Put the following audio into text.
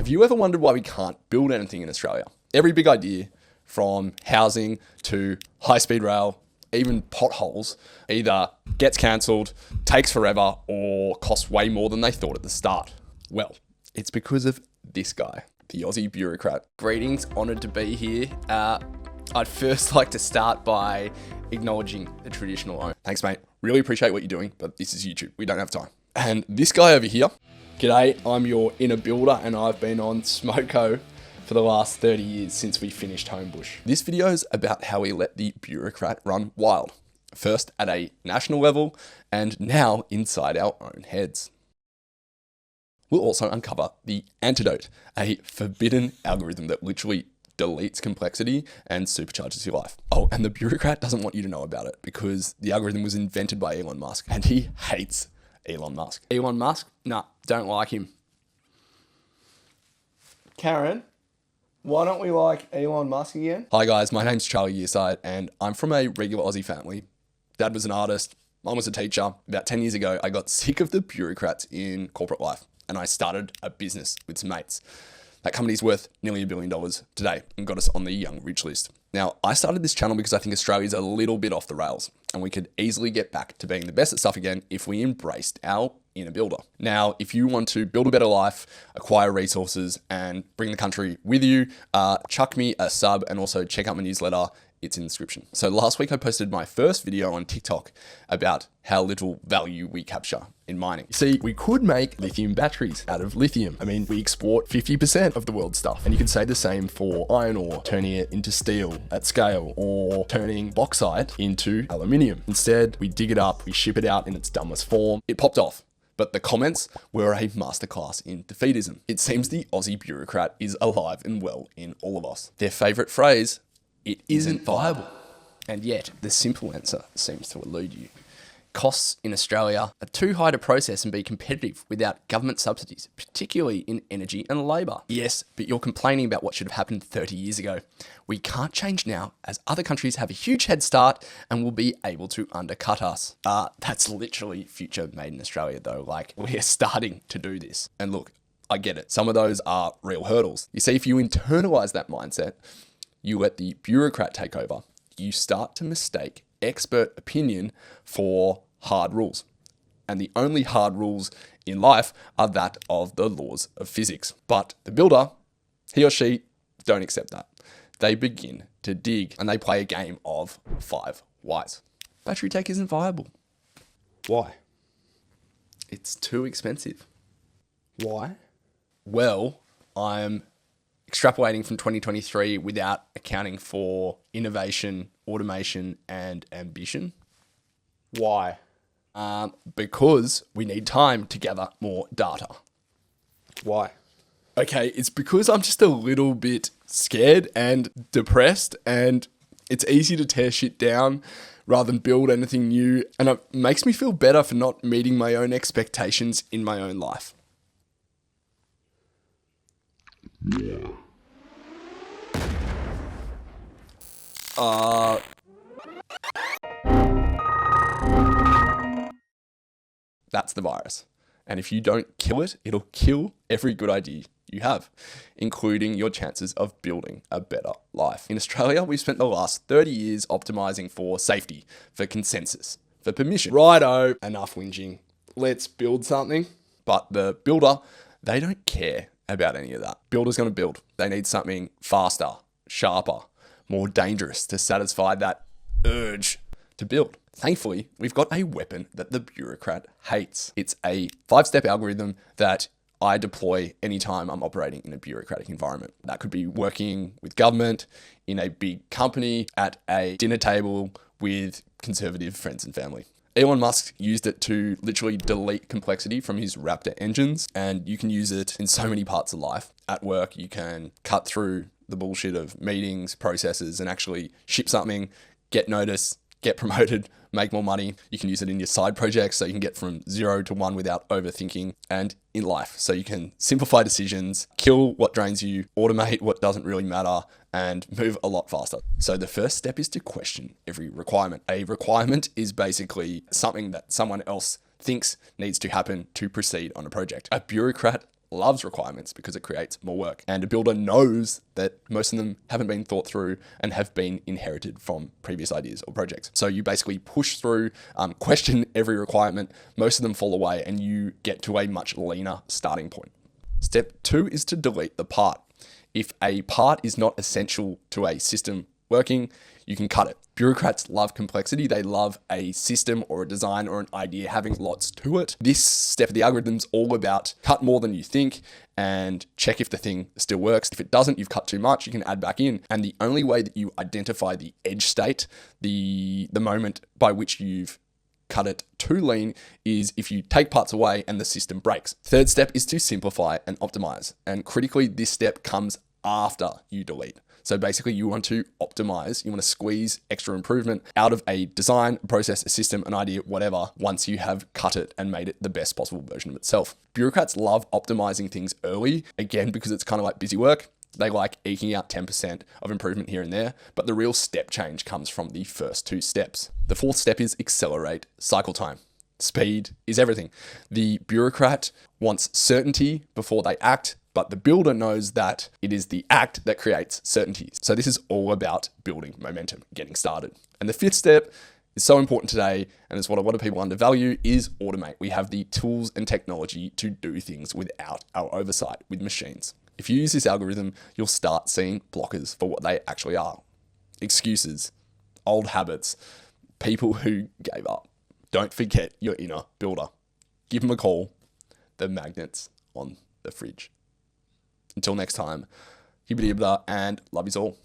Have you ever wondered why we can't build anything in Australia? Every big idea, from housing to high-speed rail, even potholes, either gets cancelled, takes forever, or costs way more than they thought at the start. Well, it's because of this guy, the Aussie bureaucrat. Greetings, honoured to be here. I'd first like to start by acknowledging the traditional owner. Thanks, mate. Really appreciate what you're doing, but this is YouTube. We don't have time. And this guy over here, g'day, I'm your inner builder and I've been on Smoko for the last 30 years since we finished Homebush. This video is about how we let the bureaucrat run wild. First at a national level and now inside our own heads. We'll also uncover the antidote, a forbidden algorithm that literally deletes complexity and supercharges your life. Oh, and the bureaucrat doesn't want you to know about it because the algorithm was invented by Elon Musk and he hates Elon Musk. Elon Musk? Nah, don't like him. Karen, why don't we like Elon Musk again? Hi guys, my name's Charlie Yearside and I'm from a regular Aussie family. Dad was an artist, mum was a teacher. About 10 years ago, I got sick of the bureaucrats in corporate life and I started a business with some mates. That company's worth nearly $1 billion today and got us on the young rich list. Now, I started this channel because I think Australia's a little bit off the rails and we could easily get back to being the best at stuff again if we embraced our inner builder. Now, if you want to build a better life, acquire resources and bring the country with you, chuck me a sub and also check out my newsletter. It's in the description. So last week I posted my first video on TikTok about how little value we capture in mining. See, we could make lithium batteries out of lithium. I mean, we export 50% of the world's stuff. And you could say the same for iron ore, turning it into steel at scale, or turning bauxite into aluminium. Instead, we dig it up, we ship it out in its dumbest form. It popped off. But the comments were a masterclass in defeatism. It seems the Aussie bureaucrat is alive and well in all of us. Their favorite phrase, it isn't viable. And yet, the simple answer seems to elude you. Costs in Australia are too high to process and be competitive without government subsidies, particularly in energy and labour. Yes, but you're complaining about what should have happened 30 years ago. We can't change now as other countries have a huge head start and will be able to undercut us. That's literally future made in Australia though. Like, we're starting to do this. And look, I get it. Some of those are real hurdles. You see, if you internalise that mindset, you let the bureaucrat take over, you start to mistake expert opinion for hard rules. And the only hard rules in life are that of the laws of physics. But the builder, he or she, don't accept that. They begin to dig and they play a game of 5 whys. Battery tech isn't viable. Why? It's too expensive. Why? Well, I'm extrapolating from 2023 without accounting for innovation, automation, and ambition. Why? Because we need time to gather more data. Why? Okay, it's because I'm just a little bit scared and depressed, and it's easy to tear shit down rather than build anything new, and it makes me feel better for not meeting my own expectations in my own life. That's the virus. And if you don't kill it, it'll kill every good idea you have, including your chances of building a better life. In Australia, we've spent the last 30 years optimizing for safety, for consensus, for permission. Righto, enough whinging. Let's build something. But the builder, they don't care about any of that. Builder's gonna build. They need something faster, sharper, more dangerous to satisfy that urge to build. Thankfully, we've got a weapon that the bureaucrat hates. It's a 5-step algorithm that I deploy anytime I'm operating in a bureaucratic environment. That could be working with government, in a big company, at a dinner table with conservative friends and family. Elon Musk used it to literally delete complexity from his Raptor engines, and you can use it in so many parts of life. At work, you can cut through the bullshit of meetings, processes, and actually ship something, get noticed, get promoted, make more money. You can use it in your side projects so you can get from 0 to 1 without overthinking, and in life so you can simplify decisions, kill what drains you, automate what doesn't really matter, and move a lot faster. So the first step is to question every requirement. A requirement is basically something that someone else thinks needs to happen to proceed on a project. A bureaucrat loves requirements because it creates more work. And a builder knows that most of them haven't been thought through and have been inherited from previous ideas or projects. So you basically push through, question every requirement, most of them fall away, and you get to a much leaner starting point. Step 2 is to delete the part. If a part is not essential to a system working, you can cut it. Bureaucrats love complexity. They love a system or a design or an idea having lots to it. This step of the algorithm's all about cut more than you think and check if the thing still works. If it doesn't, you've cut too much, you can add back in. And the only way that you identify the edge state, the moment by which you've cut it too lean, is if you take parts away and the system breaks. Third step is to simplify and optimize. And critically, this step comes after you delete. So basically you want to optimize, you want to squeeze extra improvement out of a design, a process, a system, an idea, whatever, once you have cut it and made it the best possible version of itself. Bureaucrats love optimizing things early, again, because it's kind of like busy work. They like eking out 10% of improvement here and there, but the real step change comes from the first 2 steps. The 4th step is accelerate cycle time. Speed is everything. The bureaucrat wants certainty before they act, but the builder knows that it is the act that creates certainty. So this is all about building momentum, getting started. And the 5th step is so important today, and it's what a lot of people undervalue, is automate. We have the tools and technology to do things without our oversight with machines. If you use this algorithm, you'll start seeing blockers for what they actually are. Excuses, old habits, people who gave up. Don't forget your inner builder. Give them a call. The magnets on the fridge. Until next time, hibbity and love yous all.